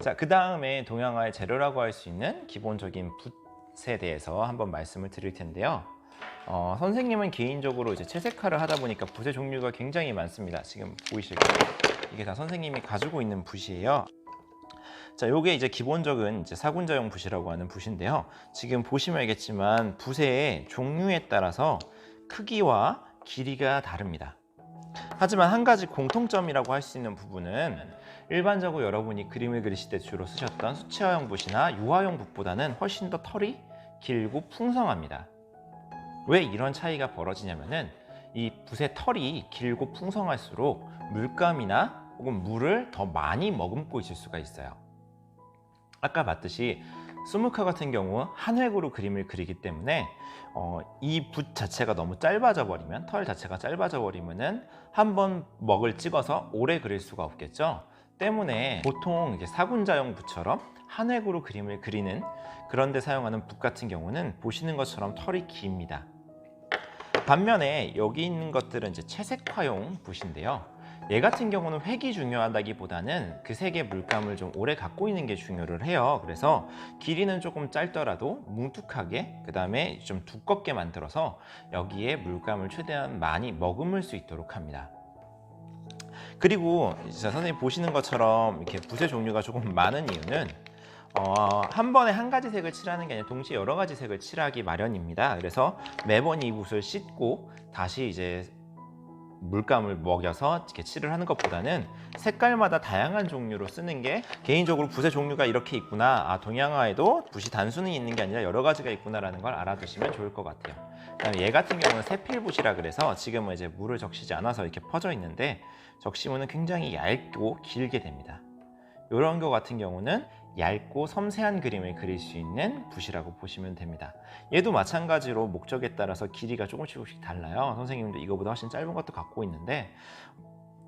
자, 그 다음에 동양화의 재료라고 할 수 있는 기본적인 붓에 대해서 한번 말씀을 드릴 텐데요. 선생님은 개인적으로 이제 채색화를 하다 보니까 붓의 종류가 굉장히 많습니다. 지금 보이실까요? 이게 다 선생님이 가지고 있는 붓이에요. 자, 요게 이제 기본적인 이제 사군자용 붓이라고 하는 붓인데요. 지금 보시면 알겠지만 붓의 종류에 따라서 크기와 길이가 다릅니다. 하지만 한 가지 공통점이라고 할 수 있는 부분은 일반적으로 여러분이 그림을 그리실 때 주로 쓰셨던 수채화용 붓이나 유화용 붓보다는 훨씬 더 털이 길고 풍성합니다. 왜 이런 차이가 벌어지냐면은 이 붓의 털이 길고 풍성할수록 물감이나 혹은 물을 더 많이 머금고 있을 수가 있어요. 아까 봤듯이 수묵화 같은 경우 한 획으로 그림을 그리기 때문에 이 붓 자체가 너무 짧아져 버리면, 털 자체가 짧아져 버리면은 한 번 먹을 찍어서 오래 그릴 수가 없겠죠. 때문에 보통 이제 사군자용 붓처럼 한 획으로 그림을 그리는 그런 데 사용하는 붓 같은 경우는 보시는 것처럼 털이 깁니다. 반면에 여기 있는 것들은 이제 채색화용 붓인데요. 얘 같은 경우는 획이 중요하다기보다는 그 색의 물감을 좀 오래 갖고 있는 게 중요를 해요. 그래서 길이는 조금 짧더라도 뭉툭하게, 그 다음에 좀 두껍게 만들어서 여기에 물감을 최대한 많이 머금을 수 있도록 합니다. 그리고 선생님 보시는 것처럼 이렇게 붓의 종류가 조금 많은 이유는 한 번에 한 가지 색을 칠하는 게 아니라 동시에 여러 가지 색을 칠하기 마련입니다. 그래서 매번 이 붓을 씻고 다시 이제 물감을 먹여서 이렇게 칠을 하는 것보다는 색깔마다 다양한 종류로 쓰는 게, 개인적으로 붓의 종류가 이렇게 있구나, 동양화에도 붓이 단순히 있는 게 아니라 여러 가지가 있구나라는 걸 알아두시면 좋을 것 같아요. 그다음에 얘 같은 경우는 세필붓이라 그래서 지금은 이제 물을 적시지 않아서 이렇게 퍼져 있는데, 적시면은 굉장히 얇고 길게 됩니다. 이런 거 같은 경우는 얇고 섬세한 그림을 그릴 수 있는 붓이라고 보시면 됩니다. 얘도 마찬가지로 목적에 따라서 길이가 조금씩 달라요. 선생님도 이거보다 훨씬 짧은 것도 갖고 있는데,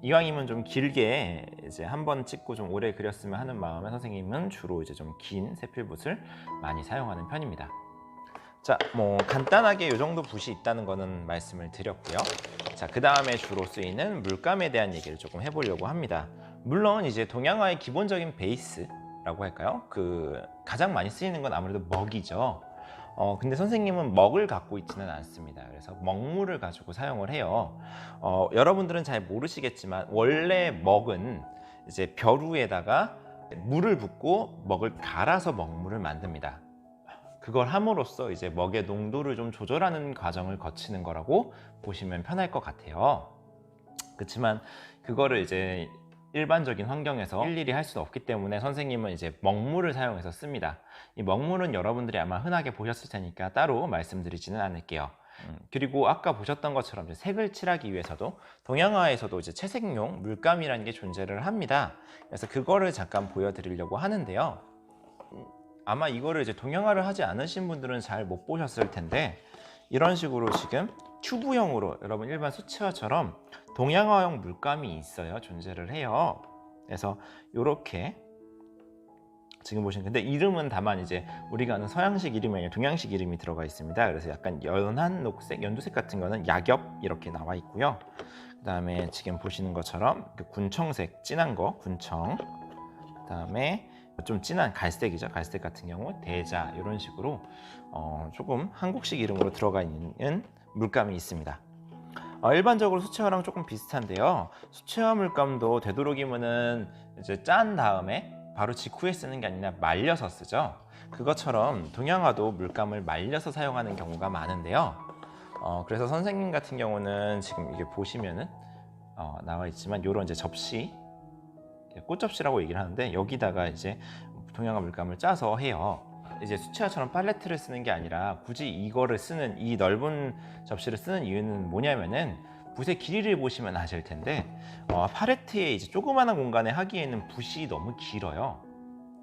이왕이면 좀 길게 이제 한번 찍고 좀 오래 그렸으면 하는 마음에 선생님은 주로 이제 좀 긴 세필붓을 많이 사용하는 편입니다. 자, 간단하게 이 정도 붓이 있다는 거는 말씀을 드렸고요. 자, 그 다음에 주로 쓰이는 물감에 대한 얘기를 조금 해보려고 합니다. 물론 이제 동양화의 기본적인 베이스라고 할까요? 가장 많이 쓰이는 건 아무래도 먹이죠. 근데 선생님은 먹을 갖고 있지는 않습니다. 그래서 먹물을 가지고 사용을 해요. 여러분들은 잘 모르시겠지만 원래 먹은 이제 벼루에다가 물을 붓고 먹을 갈아서 먹물을 만듭니다. 그걸 함으로써 이제 먹의 농도를 좀 조절하는 과정을 거치는 거라고 보시면 편할 것 같아요. 그렇지만 그거를 이제 일반적인 환경에서 일일이 할 수는 없기 때문에 선생님은 이제 먹물을 사용해서 씁니다. 이 먹물은 여러분들이 아마 흔하게 보셨을 테니까 따로 말씀드리지는 않을게요. 그리고 아까 보셨던 것처럼 이제 색을 칠하기 위해서도 동양화에서도 이제 채색용 물감이라는 게 존재를 합니다. 그래서 그거를 잠깐 보여드리려고 하는데요. 아마 이거를 이제 동양화를 하지 않으신 분들은 잘 못 보셨을 텐데, 이런 식으로 지금 튜브형으로 여러분 일반 수채화처럼 동양화용 물감이 있어요. 존재를 해요. 그래서 이렇게 지금 보시는, 근데 이름은 다만 이제 우리가 아는 서양식 이름이 아니라 동양식 이름이 들어가 있습니다. 그래서 약간 연한 녹색, 연두색 같은 거는 약엽 이렇게 나와 있고요. 그 다음에 지금 보시는 것처럼 그 군청색 진한 거 군청, 그 다음에 좀 진한 갈색이죠. 갈색 같은 경우 대자, 이런 식으로 조금 한국식 이름으로 들어가 있는 물감이 있습니다. 일반적으로 수채화랑 조금 비슷한데요. 수채화 물감도 되도록이면은 이제 짠 다음에 바로 직후에 쓰는 게 아니라 말려서 쓰죠. 그것처럼 동양화도 물감을 말려서 사용하는 경우가 많은데요. 그래서 선생님 같은 경우는 지금 이게 보시면은 나와 있지만 이런 이제 접시, 꽃접시라고 얘기를 하는데, 여기다가 이제 동양화 물감을 짜서 해요. 이제 수채화처럼 팔레트를 쓰는 게 아니라 굳이 이거를 쓰는, 이 넓은 접시를 쓰는 이유는 뭐냐면은 붓의 길이를 보시면 아실 텐데, 팔레트에 이제 조그마한 공간에 하기에는 붓이 너무 길어요.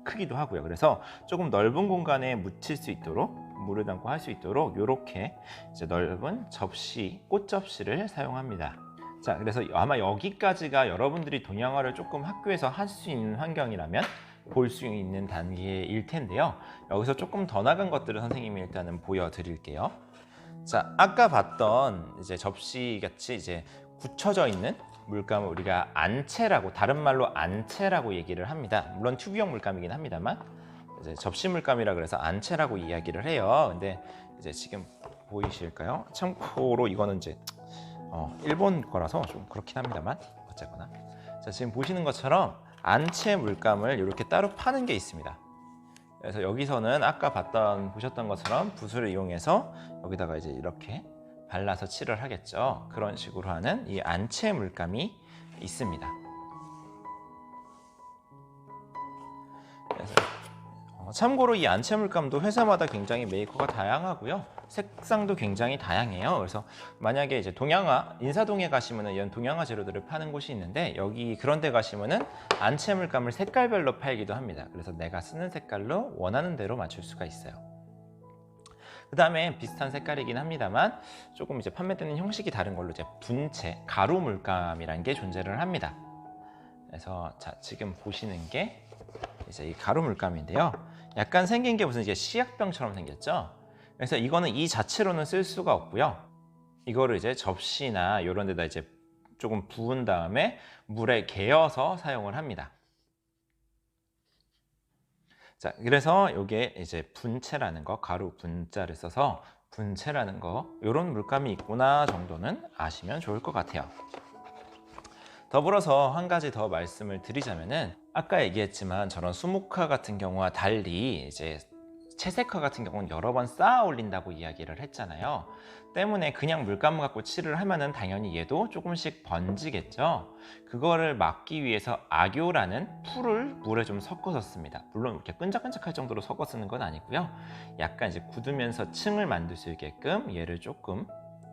크기도 하고요. 그래서 조금 넓은 공간에 묻힐 수 있도록, 물을 담고 할 수 있도록 이렇게 이제 넓은 접시, 꽃접시를 사용합니다. 자, 그래서 아마 여기까지가 여러분들이 동양화를 조금 학교에서 할 수 있는 환경이라면 볼 수 있는 단계일 텐데요. 여기서 조금 더 나간 것들을 선생님이 일단은 보여드릴게요. 자, 아까 봤던 이제 접시 같이 이제 굳혀져 있는 물감을 우리가 안채라고, 다른 말로 안채라고 얘기를 합니다. 물론 특유형 물감이긴 합니다만 이제 접시 물감이라 그래서 안채라고 이야기를 해요. 근데 이제 지금 보이실까요? 참고로 이거는 이제 일본 거라서 좀 그렇긴 합니다만 어쨌거나, 자, 지금 보시는 것처럼 안채 물감을 이렇게 따로 파는 게 있습니다. 그래서 여기서는 아까 보셨던 것처럼 붓을 이용해서 여기다가 이제 이렇게 발라서 칠을 하겠죠. 그런 식으로 하는 이 안채 물감이 있습니다. 그래서 참고로 이 안채 물감도 회사마다 굉장히 메이커가 다양하고요. 색상도 굉장히 다양해요. 그래서 만약에 이제 동양화, 인사동에 가시면은 이런 동양화 재료들을 파는 곳이 있는데, 여기 그런 데 가시면은 안채 물감을 색깔별로 팔기도 합니다. 그래서 내가 쓰는 색깔로 원하는 대로 맞출 수가 있어요. 그 다음에 비슷한 색깔이긴 합니다만 조금 이제 판매되는 형식이 다른 걸로 이제 분채, 가루 물감이라는 게 존재를 합니다. 그래서 자, 지금 보시는 게 이제 이 가루 물감인데요. 약간 생긴 게 무슨 이제 시약병처럼 생겼죠. 그래서 이거는 이 자체로는 쓸 수가 없고요. 이거를 이제 접시나 이런 데다 이제 조금 부은 다음에 물에 개어서 사용을 합니다. 자, 그래서 이게 이제 분채라는 거, 가루 분자를 써서 분채라는 거, 이런 물감이 있구나 정도는 아시면 좋을 것 같아요. 더불어서 한 가지 더 말씀을 드리자면은, 아까 얘기했지만 저런 수묵화 같은 경우와 달리 이제 채색화 같은 경우는 여러 번 쌓아 올린다고 이야기를 했잖아요. 때문에 그냥 물감 갖고 칠을 하면은 당연히 얘도 조금씩 번지겠죠. 그거를 막기 위해서 악효라는 풀을 물에 좀 섞어서 씁니다. 물론 이렇게 끈적끈적할 정도로 섞어 쓰는 건 아니고요. 약간 이제 굳으면서 층을 만들 수 있게끔 얘를 조금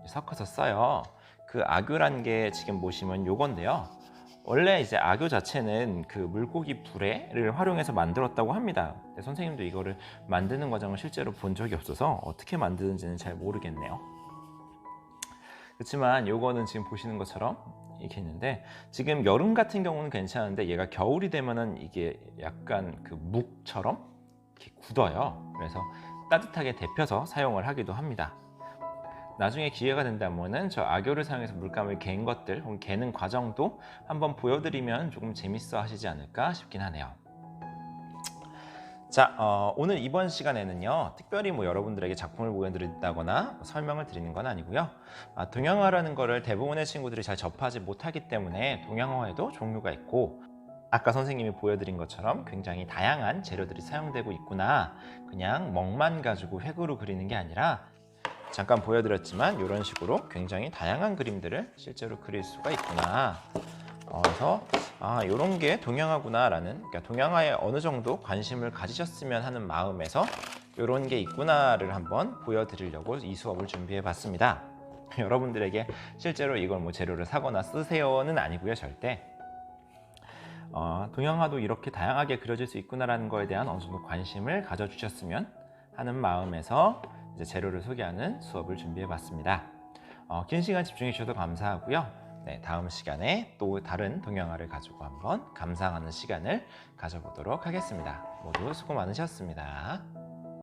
섞어서 써요. 그 악효라는 게 지금 보시면 요건데요. 원래 이제 악효 자체는 그 물고기 불에를 활용해서 만들었다고 합니다. 근데 선생님도 이거를 만드는 과정을 실제로 본 적이 없어서 어떻게 만드는지는 잘 모르겠네요. 그렇지만 요거는 지금 보시는 것처럼 이렇게 있는데, 지금 여름 같은 경우는 괜찮은데 얘가 겨울이 되면은 이게 약간 그 묵처럼 이렇게 굳어요. 그래서 따뜻하게 데펴서 사용을 하기도 합니다. 나중에 기회가 된다면은 저 악효를 사용해서 물감을 갠 것들 혹은 개는 과정도 한번 보여드리면 조금 재밌어 하시지 않을까 싶긴 하네요. 자, 오늘 이번 시간에는요, 특별히 뭐 여러분들에게 작품을 보여드린다거나 설명을 드리는 건 아니고요. 동양화라는 거를 대부분의 친구들이 잘 접하지 못하기 때문에 동양화에도 종류가 있고, 아까 선생님이 보여드린 것처럼 굉장히 다양한 재료들이 사용되고 있구나, 그냥 먹만 가지고 획으로 그리는 게 아니라 잠깐 보여드렸지만 이런 식으로 굉장히 다양한 그림들을 실제로 그릴 수가 있구나. 그래서 이런 게 동양화구나 라는, 그러니까 동양화에 어느 정도 관심을 가지셨으면 하는 마음에서 이런 게 있구나를 한번 보여드리려고 이 수업을 준비해 봤습니다. 여러분들에게 실제로 이걸 뭐 재료를 사거나 쓰세요는 아니고요, 절대. 동양화도 이렇게 다양하게 그려질 수 있구나라는 거에 대한 어느 정도 관심을 가져주셨으면 하는 마음에서 이제 재료를 소개하는 수업을 준비해 봤습니다. 긴 시간 집중해 주셔서 감사하고요. 네, 다음 시간에 또 다른 동양화를 가지고 한번 감상하는 시간을 가져보도록 하겠습니다. 모두 수고 많으셨습니다.